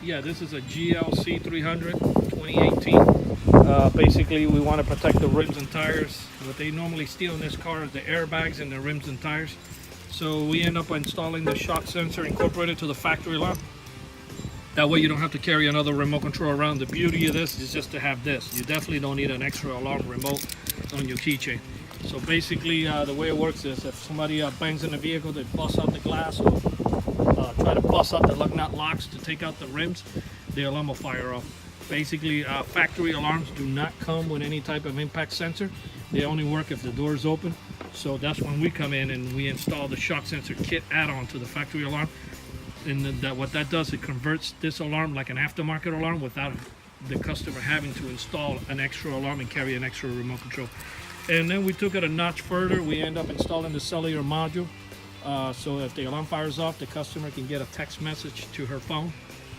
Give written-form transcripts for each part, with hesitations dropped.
Yeah, this is a GLC 300 2018. Basically, we want to protect the rims and tires. What they normally steal in this car is the airbags and the rims and tires. So we end up installing the shock sensor incorporated to the factory alarm. That way you don't have to carry another remote control around. The beauty of this is just to have this. You definitely don't need an extra alarm remote on your keychain. So basically the way it works is if somebody bangs in the vehicle, they bust out the glass or try to bust out the lug nut locks to take out the rims, the alarm will fire off. Basically factory alarms do not come with any type of impact sensor. They only work if the door is open. So that's when we come in and we install the shock sensor kit add-on to the factory alarm. And what that does, it converts this alarm like an aftermarket alarm without the customer having to install an extra alarm and carry an extra remote control. And then we took it a notch further. We end up installing the cellular module. So if the alarm fires off, the customer can get a text message to her phone.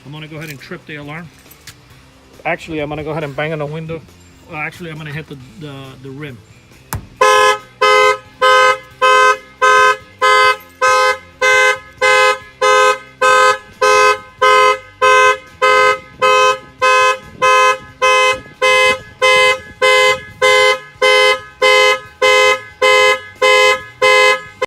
I'm gonna go ahead and trip the alarm. Actually, I'm gonna go ahead and bang on the window. Actually, I'm gonna hit the rim.